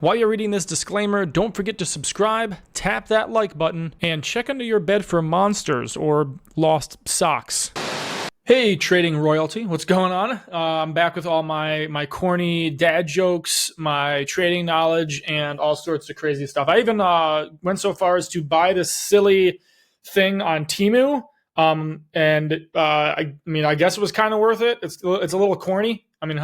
While you're reading this disclaimer, don't forget to subscribe, tap that like button, and check under your bed for monsters or lost socks. Hey, trading royalty, what's going on? I'm back with all my corny dad jokes, my trading knowledge, and all sorts of crazy stuff. I even went so far as to buy this silly thing on Temu, I guess it was kind of worth it. It's a little corny. I mean,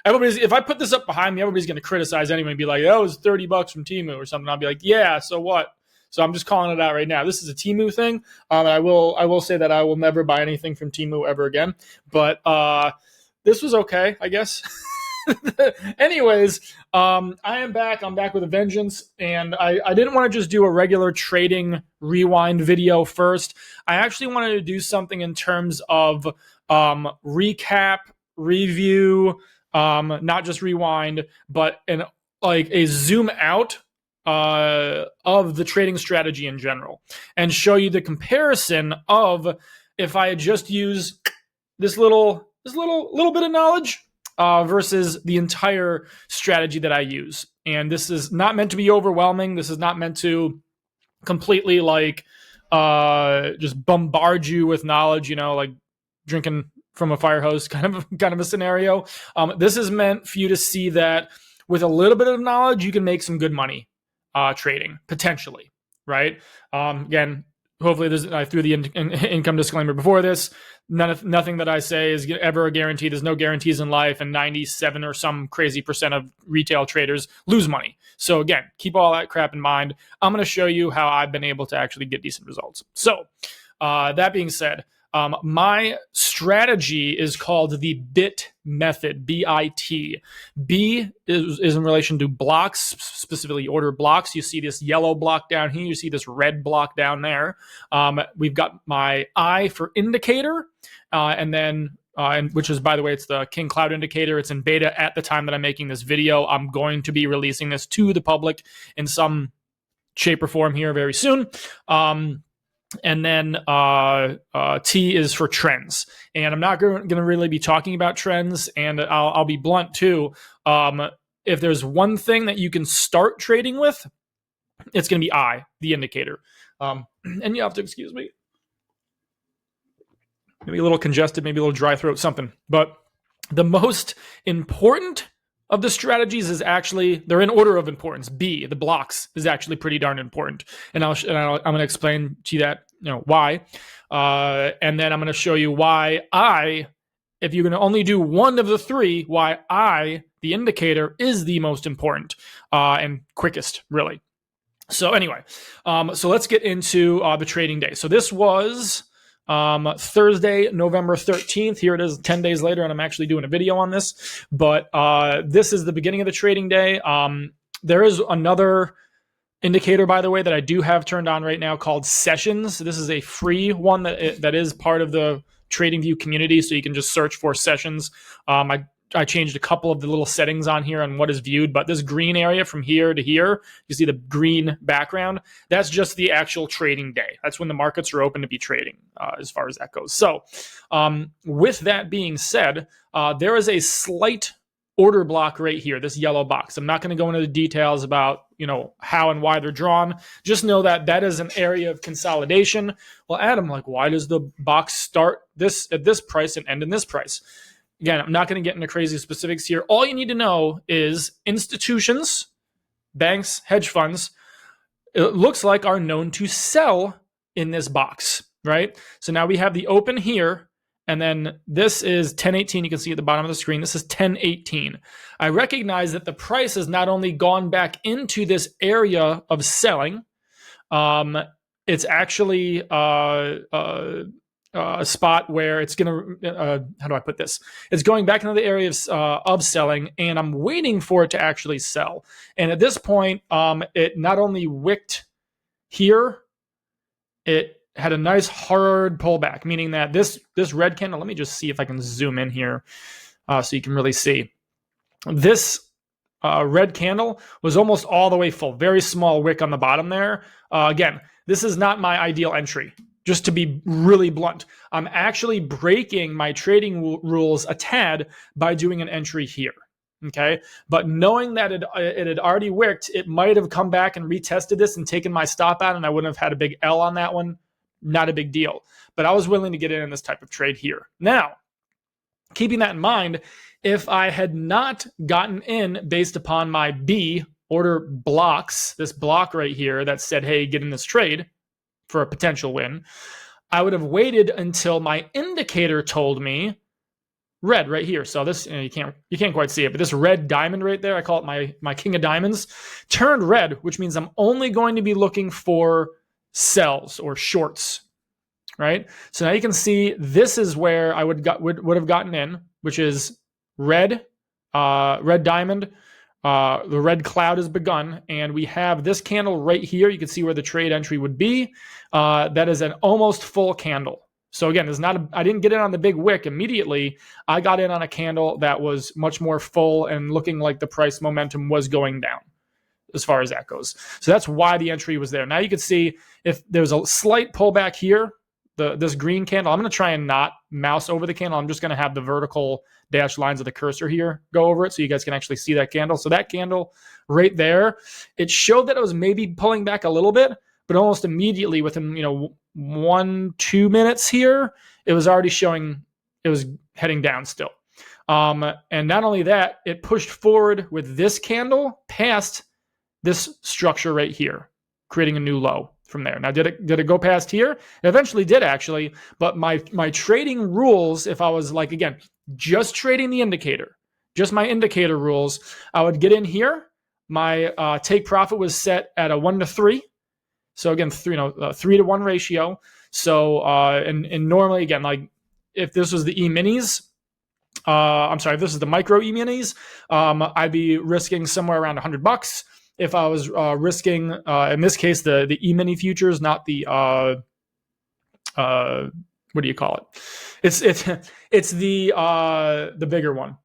if I put this up behind me, everybody's going to criticize anyway and be like, "Oh, it was $30 from Temu or something." I'll be like, "Yeah, so what?" So I'm just calling it out right now. This is a Temu thing. I will say that I will never buy anything from Temu ever again. But this was okay, I guess. Anyways, I am back. I'm back with a vengeance, and I didn't want to just do a regular trading rewind video first. I actually wanted to do something in terms of recap, review, not just rewind, but a zoom out of the trading strategy in general, and show you the comparison of if I had just used this little bit of knowledge versus the entire strategy that I use. And this is not meant to be overwhelming. This is not meant to completely just bombard you with knowledge, like drinking from a fire hose kind of a scenario. This is meant for you to see that with a little bit of knowledge, you can make some good money trading, potentially, right? Again, hopefully I threw the income disclaimer before this. Nothing that I say is ever a guarantee. There's no guarantees in life, and 97 or some crazy percent of retail traders lose money. So again, keep all that crap in mind. I'm going to show you how I've been able to actually get decent results. So that being said, my strategy is called the BIT method, B-I-T. B is in relation to blocks, specifically order blocks. You see this yellow block down here. You see this red block down there. We've got my I for indicator, which is, by the way, it's the King Cloud indicator. It's in beta at the time that I'm making this video. I'm going to be releasing this to the public in some shape or form here very soon. And then T is for trends. And I'm not going to really be talking about trends, and I'll be blunt too. If there's one thing that you can start trading with, it's going to be I, the indicator. And you have to excuse me. Maybe a little congested, maybe a little dry throat, something. But the most important of the strategies is actually, they're in order of importance. B, the blocks, is actually pretty darn important. And I'm going to explain to you that, why. And then I'm going to show you why if you're going to only do one of the three, why the indicator, is the most important and quickest, really. So anyway, so let's get into the trading day. So this was Thursday, November 13th. Here it is 10 days later, and I'm actually doing a video on this. But this is the beginning of the trading day. There is another indicator, by the way, that I do have turned on right now called Sessions. This is a free one that is part of the TradingView community, so you can just search for Sessions. I changed a couple of the little settings on here on what is viewed, but this green area from here to here, you see the green background, that's just the actual trading day. That's when the markets are open to be trading, as far as that goes. So with that being said, there is a slight order block right here, this yellow box. I'm not going to go into the details about how and why they're drawn. Just know that that is an area of consolidation. Well, Adam, why does the box start at this price and end in this price? Again, I'm not going to get into crazy specifics here. All you need to know is institutions, banks, hedge funds, it looks like, are known to sell in this box, right? So now we have the open here, and then this is 1018. You can see at the bottom of the screen, this is 1018. I recognize that the price has not only gone back into this area of selling, it's actually a spot where it's going to, how do I put this? It's going back into the area of selling, and I'm waiting for it to actually sell. And at this point, it not only wicked here, it had a nice hard pullback, meaning that this red candle, let me just see if I can zoom in here so you can really see. This red candle was almost all the way full, very small wick on the bottom there. Again, this is not my ideal entry. Just to be really blunt, I'm actually breaking my trading rules a tad by doing an entry here. Okay. But knowing that it had already wicked, it might have come back and retested this and taken my stop out, and I wouldn't have had a big L on that one. Not a big deal. But I was willing to get in this type of trade here. Now, keeping that in mind, if I had not gotten in based upon my B order blocks, this block right here that said, hey, get in this trade for a potential win, I would have waited until my indicator told me red right here. So this, you can't quite see it, but this red diamond right there, I call it my king of diamonds, turned red, which means I'm only going to be looking for sells or shorts, right? So now you can see this is where I would have gotten in, which is red, red diamond. The red cloud has begun, and we have this candle right here. You can see where the trade entry would be. That is an almost full candle. So again, I didn't get in on the big wick immediately. I got in on a candle that was much more full and looking like the price momentum was going down as far as that goes. So that's why the entry was there. Now you can see if there's a slight pullback here, this green candle, I'm going to try and not mouse over the candle. I'm just going to have the vertical dashed lines of the cursor here go over it so you guys can actually see that candle. So that candle right there, it showed that it was maybe pulling back a little bit, but almost immediately within 1-2 minutes here, it was already showing it was heading down still. And not only that, it pushed forward with this candle past this structure right here, creating a new low from there. Now, did it go past here? It eventually did, actually. But my trading rules, if I was like, again, just trading the indicator, just my indicator rules, I would get in here. My take profit was set at a 1-to-3. So again, 3-to-1 ratio. So and normally, again, like if this was the E-minis, if this is the micro E-minis, I'd be risking somewhere around $100. If I was risking, in this case, the E-mini futures, not the what do you call it? It's the bigger one.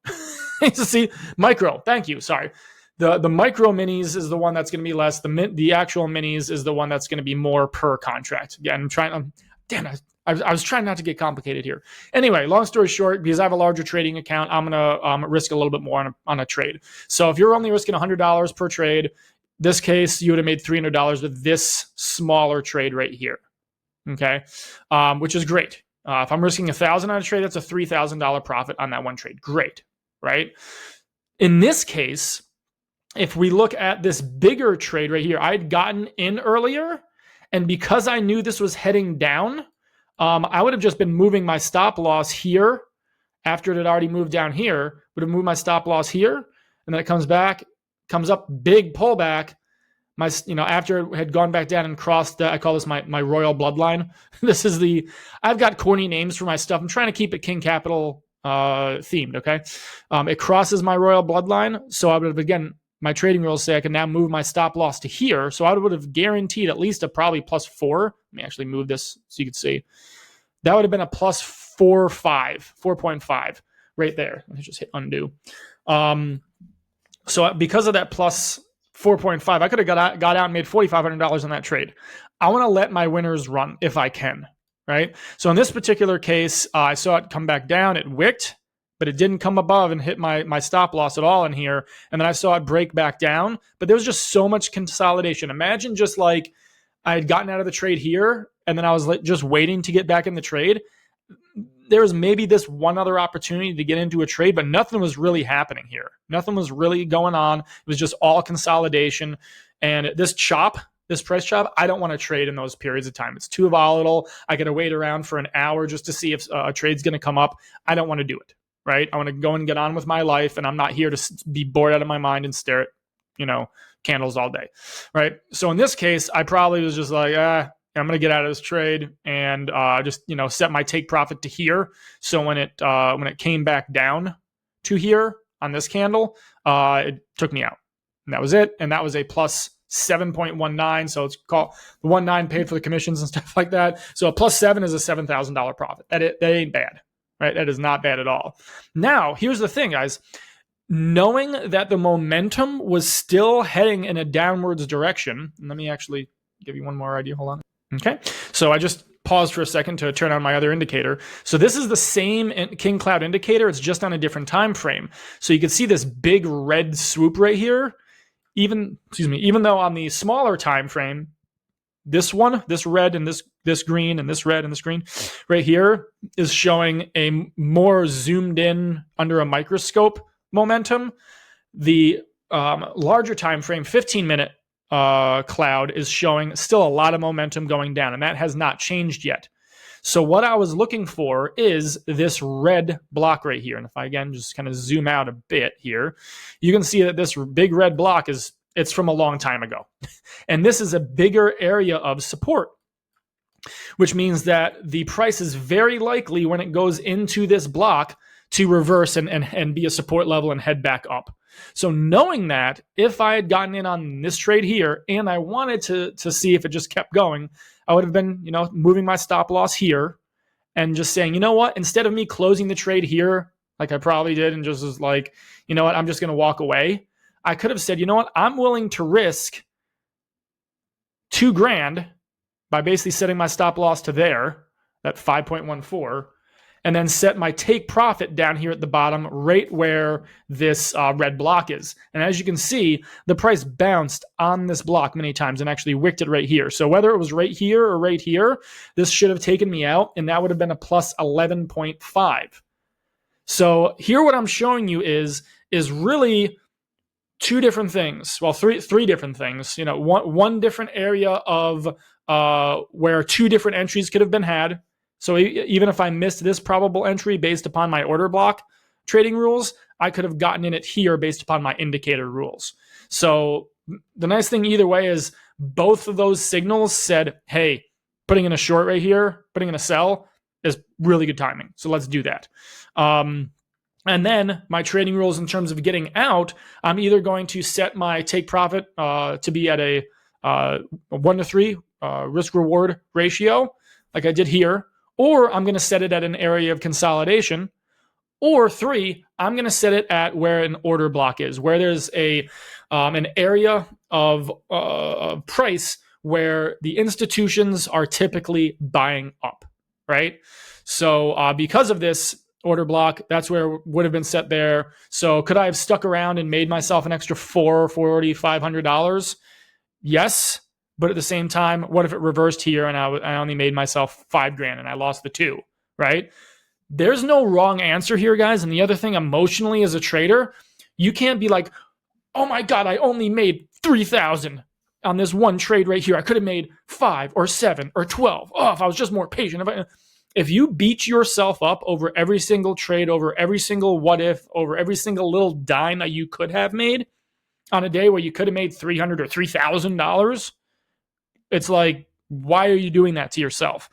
See, micro. Thank you. Sorry. The micro minis is the one that's going to be less. The actual minis is the one that's going to be more per contract. Again, I was trying not to get complicated here. Anyway, long story short, because I have a larger trading account, I'm going to risk a little bit more on a trade. So if you're only risking $100 per trade, this case, you would have made $300 with this smaller trade right here. Okay, which is great. If I'm risking $1,000 on a trade, that's a $3,000 profit on that one trade. Great, right? In this case, if we look at this bigger trade right here, I'd gotten in earlier, and because I knew this was heading down, I would have just been moving my stop loss here after it had already moved down here, would have moved my stop loss here, and then it comes back, comes up, big pullback. After it had gone back down and crossed I call this my royal bloodline. I've got corny names for my stuff. I'm trying to keep it King Capital themed, okay? It crosses my royal bloodline, so I would have, again, my trading rules say I can now move my stop loss to here. So I would have guaranteed at least a probably +4. Let me actually move this so you can see. That would have been a +4.5 right there. Let me just hit undo. So because of that +4.5, I could have got out and made $4,500 on that trade. I want to let my winners run if I can, right? So in this particular case, I saw it come back down. It wicked, but it didn't come above and hit my stop loss at all in here. And then I saw it break back down, but there was just so much consolidation. Imagine just like I had gotten out of the trade here, and then I was just waiting to get back in the trade. There was maybe this one other opportunity to get into a trade, but nothing was really happening here. Nothing was really going on. It was just all consolidation. And this price chop, I don't want to trade in those periods of time. It's too volatile. I got to wait around for an hour just to see if a trade's going to come up. I don't want to do it. Right? I want to go and get on with my life, and I'm not here to be bored out of my mind and stare at, candles all day. Right? So in this case, I probably was just like, I'm going to get out of this trade and just, set my take profit to here. So when it came back down to here on this candle, it took me out. And that was it. And that was a +7.19. So it's called the 19 paid for the commissions and stuff like that. So a +7 is a $7,000 profit. That ain't bad. Right? That is not bad at all. Now, here's the thing, guys. Knowing that the momentum was still heading in a downwards direction, let me actually give you one more idea. Hold on. Okay. So I just pause for a second to turn on my other indicator. So this is the same King Cloud indicator. It's just on a different time frame. So you can see this big red swoop right here. Even though on the smaller time frame, this one, this red and this green and this red and this green right here is showing a more zoomed in under a microscope momentum. The larger time frame, 15-minute cloud, is showing still a lot of momentum going down, and that has not changed yet. So what I was looking for is this red block right here. And if I, again, just kind of zoom out a bit here, you can see that this big red block it's from a long time ago. And this is a bigger area of support, which means that the price is very likely, when it goes into this block, to reverse and be a support level and head back up. So knowing that, if I had gotten in on this trade here and I wanted to see if it just kept going, I would have been, moving my stop loss here and just saying, you know what, instead of me closing the trade here, like I probably did, and just was like, you know what, I'm just going to walk away. I could have said, you know what, I'm willing to risk $2,000 by basically setting my stop loss to there, that 5.14, and then set my take profit down here at the bottom, right where this red block is. And as you can see, the price bounced on this block many times and actually wicked it right here. So whether it was right here or right here, this should have taken me out, and that would have been a plus 11.5. So here what I'm showing you is really two different things. Well, three different things. One different area of where two different entries could have been had. So even if I missed this probable entry based upon my order block trading rules, I could have gotten in it here based upon my indicator rules. So the nice thing either way is both of those signals said, hey, putting in a short right here, putting in a sell is really good timing. So let's do that. And then my trading rules in terms of getting out, I'm either going to set my take profit to be at a 1-to-3 risk reward ratio, like I did here, or I'm going to set it at an area of consolidation, or 3, I'm going to set it at where an order block is, where there's an area of price where the institutions are typically buying up, right? So because of this order block, that's where it would have been set there. So could I have stuck around and made myself an extra $440, $500? Yes. But at the same time, what if it reversed here and I only made myself $5,000 and I lost the 2, right? There's no wrong answer here, guys. And the other thing, emotionally as a trader, you can't be like, oh my God, I only made 3,000 on this one trade right here. I could have made 5 or 7 or 12. Oh, if I was just more patient. If you beat yourself up over every single trade, over every single what if, over every single little dime that you could have made on a day where you could have made $300 or $3,000, it's like, why are you doing that to yourself?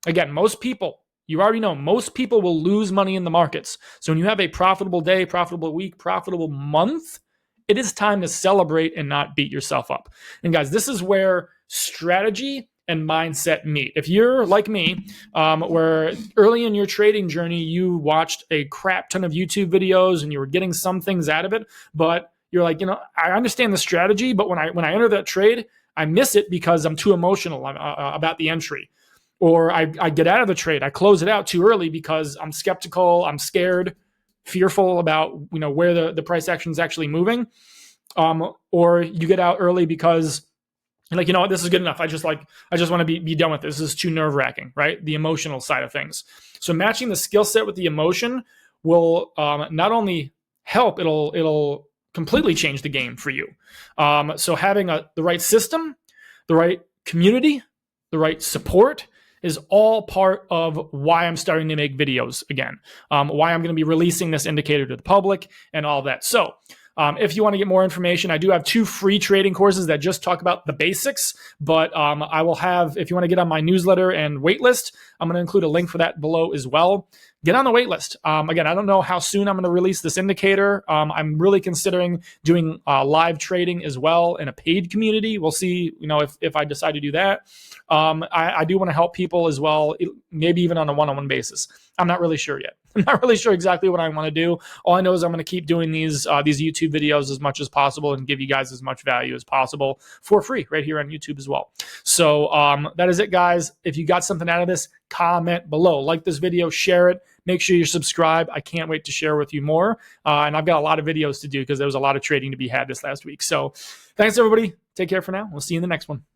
Again, most people, you already know, most people will lose money in the markets. So when you have a profitable day, profitable week, profitable month, it is time to celebrate and not beat yourself up. And guys, this is where strategy and mindset meet. If you're like me, where early in your trading journey, you watched a crap ton of YouTube videos and you were getting some things out of it, but you're like, I understand the strategy, but when I enter that trade, I miss it because I'm too emotional about the entry. Or I get out of the trade. I close it out too early because I'm skeptical, I'm scared, fearful about where the price action is actually moving. Or you get out early because you're like, what, this is good enough. I just want to be done with this. This is too nerve-wracking, right? The emotional side of things. So matching the skill set with the emotion will not only help, it'll completely change the game for you. So having the right system, the right community, the right support is all part of why I'm starting to make videos again, why I'm going to be releasing this indicator to the public and all that. So if you want to get more information, I do have 2 free trading courses that just talk about the basics, but I will have, if you want to get on my newsletter and waitlist, I'm going to include a link for that below as well. Get on the waitlist. Again, I don't know how soon I'm going to release this indicator. I'm really considering doing live trading as well in a paid community. We'll see, if I decide to do that. I do want to help people as well, maybe even on a one-on-one basis. I'm not really sure yet. I'm not really sure exactly what I want to do. All I know is I'm going to keep doing these YouTube videos as much as possible and give you guys as much value as possible for free right here on YouTube as well. So that is it, guys. If you got something out of this, comment below. Like this video, share it. Make sure you subscribe. I can't wait to share with you more. And I've got a lot of videos to do because there was a lot of trading to be had this last week. So thanks, everybody. Take care for now. We'll see you in the next one.